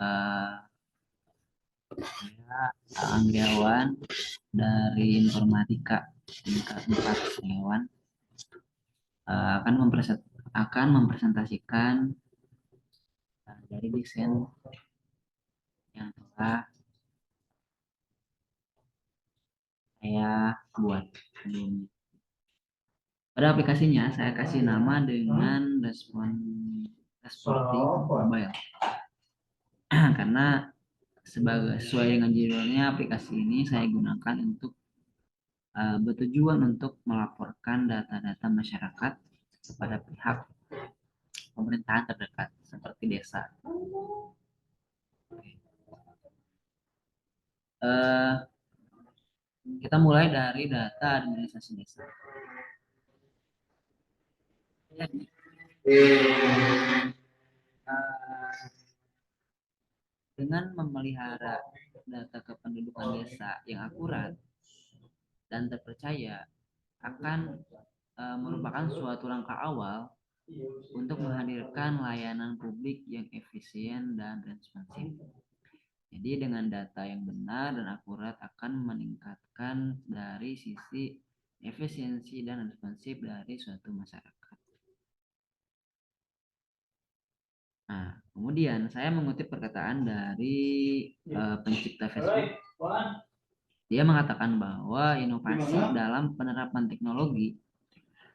Eh, saya Anggriawan dari Informatika tingkat 4 Anggriawan akan mempresentasikan dari desain yang telah saya buat sebelumnya. Pada aplikasinya saya kasih nama dengan Responding Mobile karena sesuai dengan judulnya aplikasi ini saya gunakan untuk bertujuan untuk melaporkan data-data masyarakat kepada pihak pemerintahan terdekat seperti desa. Eh, kita mulai dari data administrasi desa. Jadi, dengan memelihara data kependudukan desa yang akurat dan terpercaya akan merupakan suatu langkah awal untuk menghadirkan layanan publik yang efisien dan responsif. Jadi dengan data yang benar dan akurat akan meningkatkan dari sisi efisiensi dan responsif dari suatu masyarakat. Nah, kemudian saya mengutip perkataan dari pencipta Facebook. Dia mengatakan bahwa inovasi dalam penerapan teknologi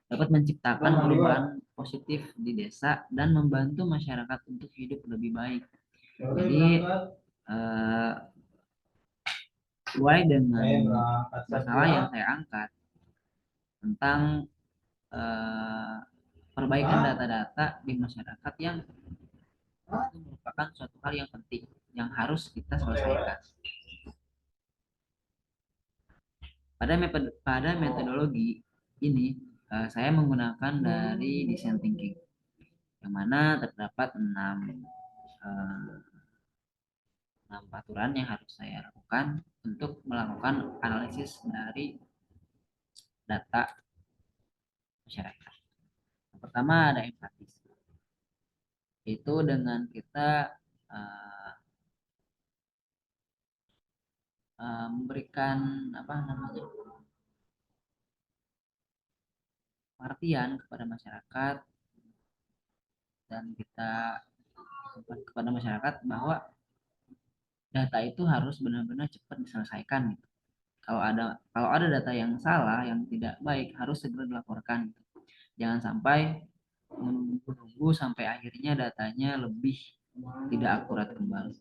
dapat menciptakan perubahan positif di desa dan membantu masyarakat untuk hidup lebih baik. Jadi sesuai dengan masalah yang saya angkat tentang perbaikan data-data di masyarakat yang itu merupakan suatu hal yang penting yang harus kita selesaikan. Pada metodologi ini saya menggunakan dari design thinking yang mana terdapat 6 aturan yang harus saya lakukan untuk melakukan analisis dari data masyarakat. Yang pertama ada empatis. Itu dengan kita memberikan pengertian kepada masyarakat dan kita kepada masyarakat bahwa data itu harus benar-benar cepat diselesaikan gitu. Kalau ada data yang salah yang tidak baik harus segera dilaporkan gitu. Jangan sampai menunggu sampai akhirnya datanya lebih tidak akurat kembali.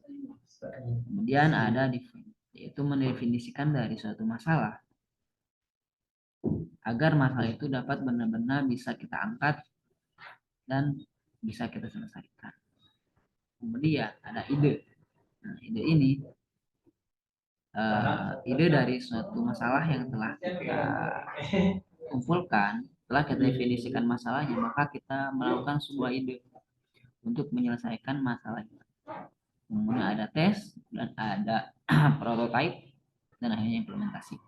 Kemudian ada yaitu mendefinisikan dari suatu masalah agar masalah itu dapat benar-benar bisa kita angkat dan bisa kita selesaikan. Kemudian ada ide. Nah, ide ini ide dari suatu masalah yang telah kita kumpulkan, telah kita definisikan masalahnya, maka kita melakukan sebuah ide untuk menyelesaikan masalah itu. Kemudian ada tes dan ada prototype dan akhirnya implementasi.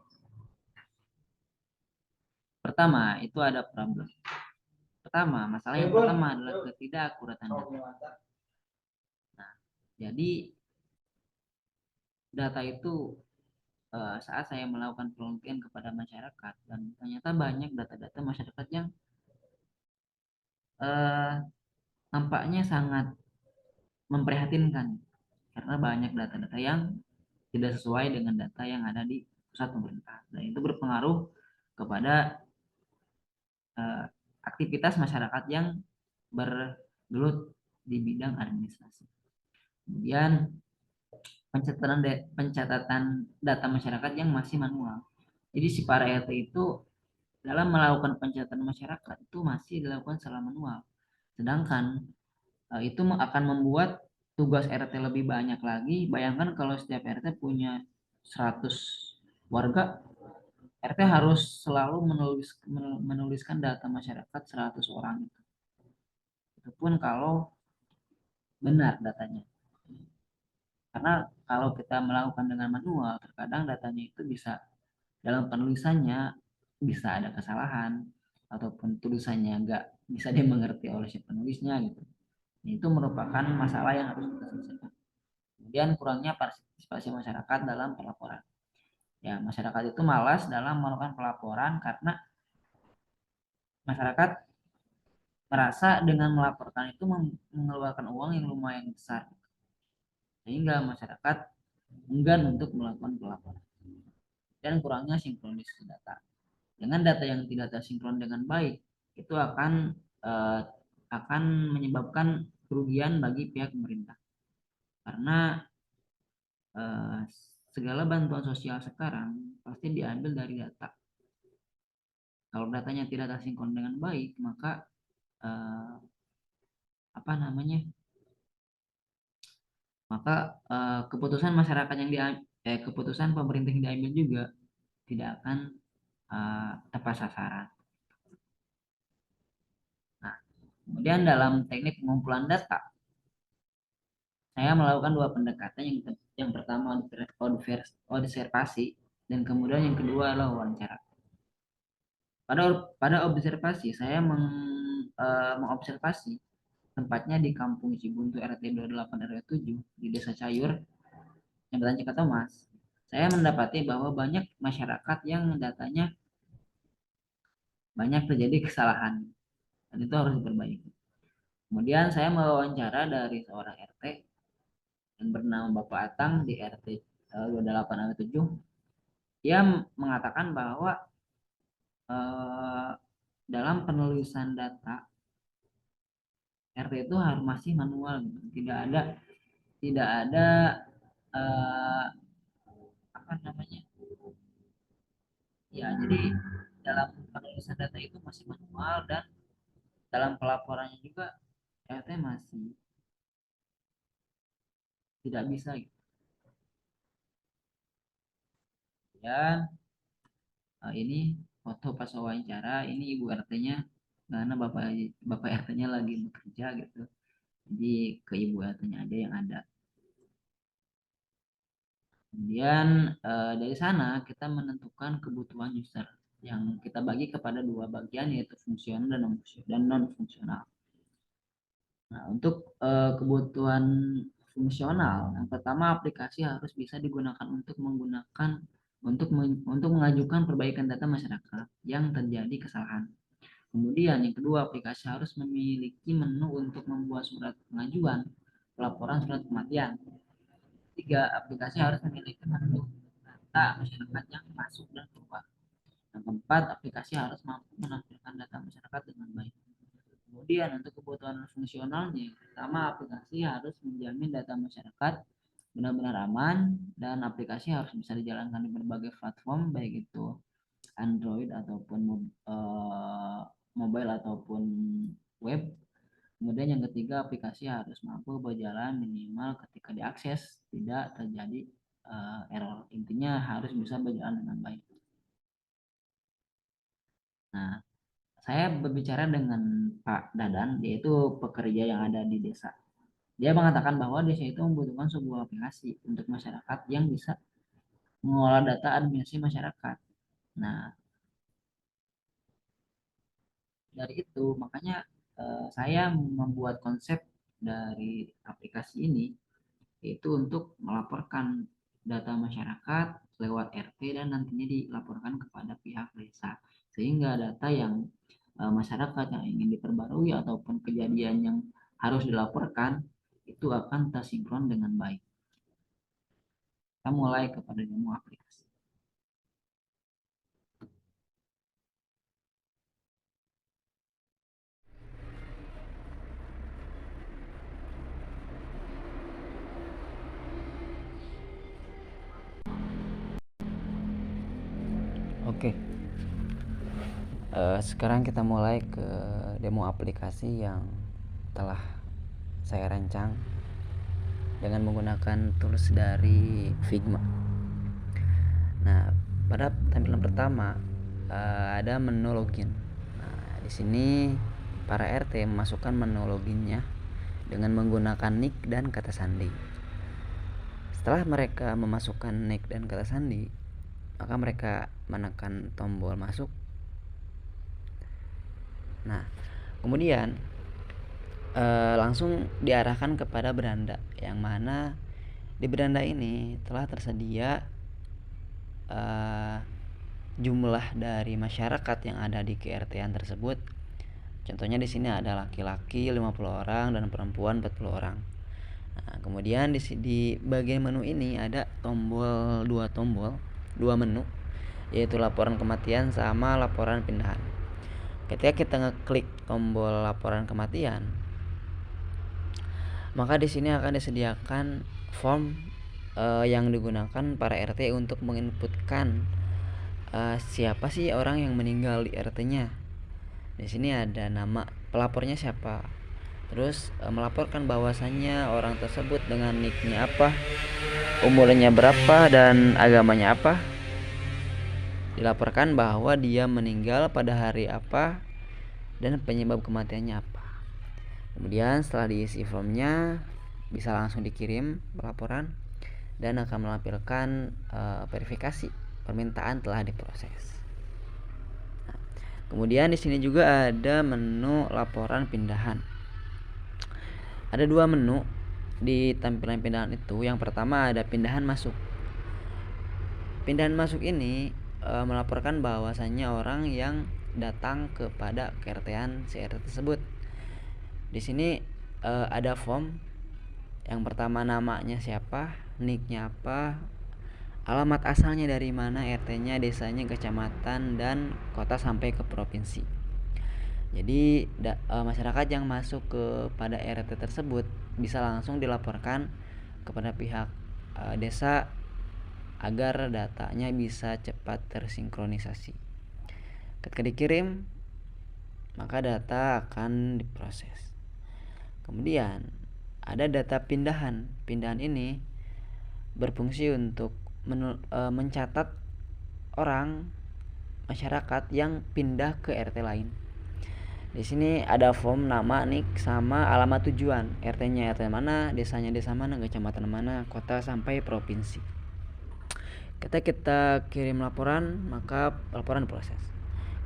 Pertama itu ada problem. Masalah yang pertama adalah ketidakakuratan data. Nah, jadi data itu saat saya melakukan penelitian kepada masyarakat dan ternyata banyak data-data masyarakat yang nampaknya sangat memprihatinkan karena banyak data-data yang tidak sesuai dengan data yang ada di pusat pemerintah dan itu berpengaruh kepada aktivitas masyarakat yang bergelut di bidang administrasi. Kemudian pencatatan data masyarakat yang masih manual. Jadi si para RT itu dalam melakukan pencatatan masyarakat itu masih dilakukan secara manual. Sedangkan itu akan membuat tugas RT lebih banyak lagi. Bayangkan kalau setiap RT punya 100 warga, RT harus selalu menuliskan data masyarakat 100 orang itu. Itu pun kalau benar datanya. Karena kalau kita melakukan dengan manual, terkadang datanya itu bisa dalam penulisannya bisa ada kesalahan ataupun tulisannya nggak bisa dimengerti oleh si penulisnya gitu. Itu merupakan masalah yang harus kita selesaikan. Kemudian kurangnya partisipasi masyarakat dalam pelaporan. Ya, masyarakat itu malas dalam melakukan pelaporan karena masyarakat merasa dengan melaporkan itu mengeluarkan uang yang lumayan besar, sehingga masyarakat enggan untuk melakukan pelaporan. Dan kurangnya sinkronisasi data. Dengan data yang tidak tersinkron dengan baik, itu eh, akan menyebabkan kerugian bagi pihak pemerintah. Karena eh, segala bantuan sosial sekarang pasti diambil dari data. Kalau datanya tidak tersinkron dengan baik, maka eh, apa namanya? Maka keputusan masyarakat yang keputusan pemerintah yang diambil juga tidak akan tepat sasaran. Nah, kemudian dalam teknik pengumpulan data, saya melakukan dua pendekatan. Yang pertama observasi, dan kemudian yang kedua adalah wawancara. Pada observasi, saya mengobservasi tempatnya di Kampung Cibuntu RT 28 RW 7 di Desa Cayur, Jembatan Cikatomas. Saya mendapati bahwa banyak masyarakat yang datanya banyak terjadi kesalahan, dan itu harus diperbaiki. Kemudian saya mewawancara dari seorang RT yang bernama Bapak Atang di RT 28 RW 7. Dia mengatakan bahwa eh, dalam penulisan data RT itu harus masih manual gitu. Tidak ada eh, apa namanya, ya jadi dalam penulisan data itu masih manual, dan dalam pelaporannya juga RT masih tidak bisa gitu. Dan ini foto pas wawancara, ini ibu RT-nya karena bapak RT-nya lagi bekerja gitu, jadi ke ibu RT-nya aja yang ada. Kemudian dari sana kita menentukan kebutuhan user yang kita bagi kepada dua bagian, yaitu fungsional dan non fungsional. Nah, untuk kebutuhan fungsional, yang pertama aplikasi harus bisa digunakan untuk mengajukan perbaikan data masyarakat yang terjadi kesalahan. Kemudian yang kedua, aplikasi harus memiliki menu untuk membuat surat pengajuan pelaporan surat kematian. Tiga, aplikasi harus memiliki menu data masyarakat yang masuk dan keluar. Yang keempat, aplikasi harus mampu menampilkan data masyarakat dengan baik. Kemudian untuk kebutuhan fungsionalnya, pertama aplikasi harus menjamin data masyarakat benar-benar aman, dan aplikasi harus bisa dijalankan di berbagai platform, baik itu Android ataupun mobile ataupun web. Kemudian yang ketiga, aplikasi harus mampu berjalan minimal ketika diakses, tidak terjadi error. Intinya harus bisa berjalan dengan baik. Nah, saya berbicara dengan Pak Dadan, yaitu pekerja yang ada di desa. Dia mengatakan bahwa desa itu membutuhkan sebuah aplikasi untuk masyarakat yang bisa mengolah data administrasi masyarakat. Nah, dari itu makanya saya membuat konsep dari aplikasi ini, yaitu untuk melaporkan data masyarakat lewat RT dan nantinya dilaporkan kepada pihak desa, sehingga data yang masyarakat yang ingin diperbarui ataupun kejadian yang harus dilaporkan itu akan tersinkron dengan baik. Kita mulai kepada demo aplikasi. Oke, sekarang kita mulai ke demo aplikasi yang telah saya rancang dengan menggunakan tools dari Figma. Nah, pada tampilan pertama ada menu login. Nah, di sini para RT memasukkan menu loginnya dengan menggunakan nick dan kata sandi. Setelah mereka memasukkan nick dan kata sandi, maka mereka menekan tombol masuk. Nah, kemudian langsung diarahkan kepada beranda yang mana Di beranda ini telah tersedia jumlah dari masyarakat yang ada di KRT-an tersebut. Contohnya di sini ada laki-laki 50 orang dan perempuan 40 orang. Nah, kemudian di bagian menu ini ada dua menu, yaitu laporan kematian sama laporan pindahan. Ketika kita ngeklik tombol laporan kematian, maka di sini akan disediakan form yang digunakan para RT untuk menginputkan siapa sih orang yang meninggal di RT-nya. Di sini ada nama pelapornya siapa. Terus melaporkan bahwasannya orang tersebut dengan nicknya apa, umurnya berapa, dan agamanya apa. Dilaporkan bahwa dia meninggal pada hari apa dan penyebab kematiannya apa. Kemudian setelah diisi formnya, bisa langsung dikirim laporan dan akan menampilkan verifikasi permintaan telah diproses. Nah, kemudian di sini juga ada menu laporan pindahan. Ada dua menu di tampilan pindahan itu. Yang pertama ada pindahan masuk. Pindahan masuk ini melaporkan bahwasannya orang yang datang kepada KRT-an si RT tersebut. Di sini ada form. Yang pertama namanya siapa, nicknya apa, alamat asalnya dari mana, RT-nya, desanya, kecamatan, dan kota sampai ke provinsi. Jadi masyarakat yang masuk kepada RT tersebut bisa langsung dilaporkan kepada pihak desa agar datanya bisa cepat tersinkronisasi. Ketika dikirim, maka data akan diproses. Kemudian ada data pindahan. Pindahan ini berfungsi untuk mencatat orang masyarakat yang pindah ke RT lain. Di sini ada form nama, nick, sama alamat tujuan. RT-nya RT mana, desanya desa mana, kecamatan mana, kota sampai provinsi. Ketika kita kirim laporan, maka laporan proses.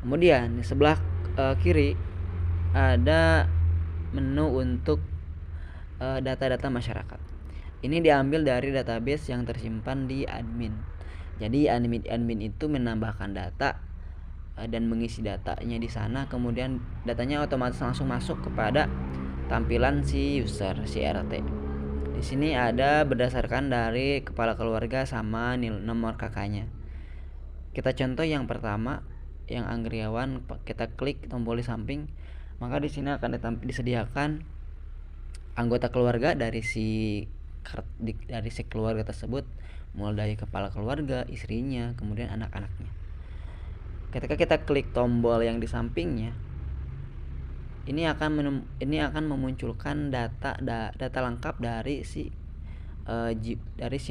Kemudian di sebelah kiri ada menu untuk data-data masyarakat. Ini diambil dari database yang tersimpan di admin. Jadi admin itu menambahkan data dan mengisi datanya di sana, kemudian datanya otomatis langsung masuk kepada tampilan si user, si RT. Di sini ada berdasarkan dari kepala keluarga sama nomor kakaknya. Kita contoh yang pertama, yang Anggriawan, kita klik tombol di samping, maka di sini akan disediakan anggota keluarga dari si keluarga tersebut, mulai dari kepala keluarga, istrinya, kemudian anak-anaknya. Ketika kita klik tombol yang di sampingnya, ini akan memunculkan data lengkap dari si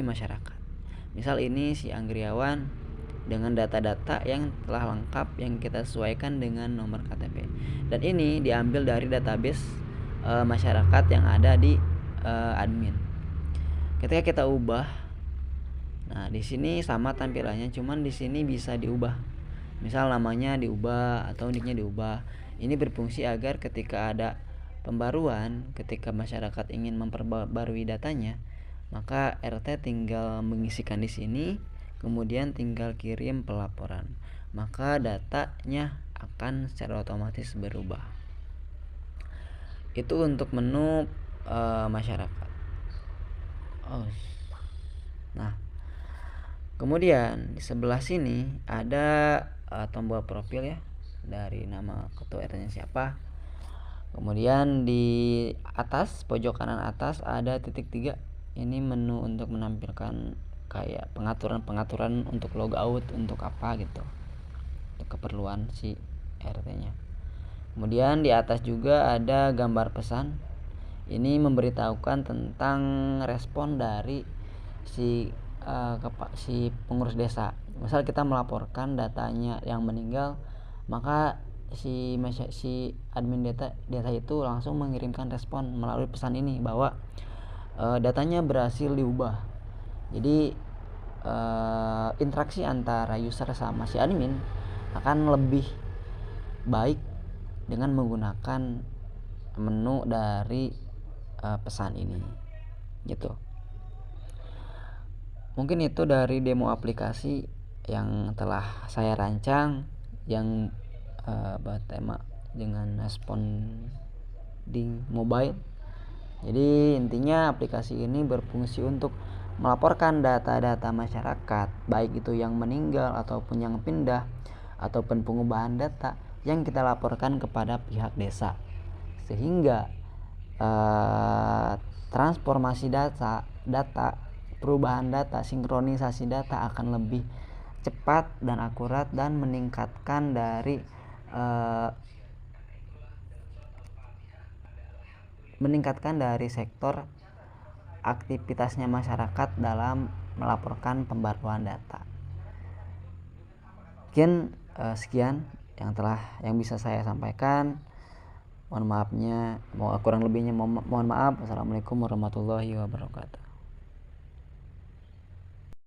masyarakat. Misal ini si Anggriawan dengan data-data yang telah lengkap yang kita sesuaikan dengan nomor KTP. Dan ini diambil dari database masyarakat yang ada di admin. Ketika kita ubah, nah di sini sama tampilannya, cuman di sini bisa diubah. Misal namanya diubah atau nicknya diubah. Ini berfungsi agar ketika ada pembaruan, ketika masyarakat ingin memperbarui datanya, maka RT tinggal mengisikan di sini, kemudian tinggal kirim pelaporan, maka datanya akan secara otomatis berubah. Itu untuk menu masyarakat. Nah, kemudian di sebelah sini ada tombol profil ya, dari nama ketua RT-nya siapa. Kemudian di atas pojok kanan atas ada titik 3. Ini menu untuk menampilkan kayak pengaturan untuk logout, untuk apa gitu, untuk keperluan si RT-nya. Kemudian di atas juga ada gambar pesan. Ini memberitahukan tentang respon dari si pengurus desa. Misal kita melaporkan datanya yang meninggal, maka si admin data itu langsung mengirimkan respon melalui pesan ini bahwa datanya berhasil diubah. Jadi interaksi antara user sama si admin akan lebih baik dengan menggunakan menu dari pesan ini gitu. Mungkin itu dari demo aplikasi yang telah saya rancang yang bertema dengan responding mobile. Jadi intinya aplikasi ini berfungsi untuk melaporkan data-data masyarakat, baik itu yang meninggal ataupun yang pindah ataupun pengubahan data yang kita laporkan kepada pihak desa, sehingga transformasi data, perubahan data, sinkronisasi data akan lebih cepat dan akurat dan meningkatkan dari sektor aktivitasnya masyarakat dalam melaporkan pembaruan data. Sekian yang bisa saya sampaikan. Mohon maafnya, kurang lebihnya mohon maaf. Wassalamualaikum warahmatullahi wabarakatuh.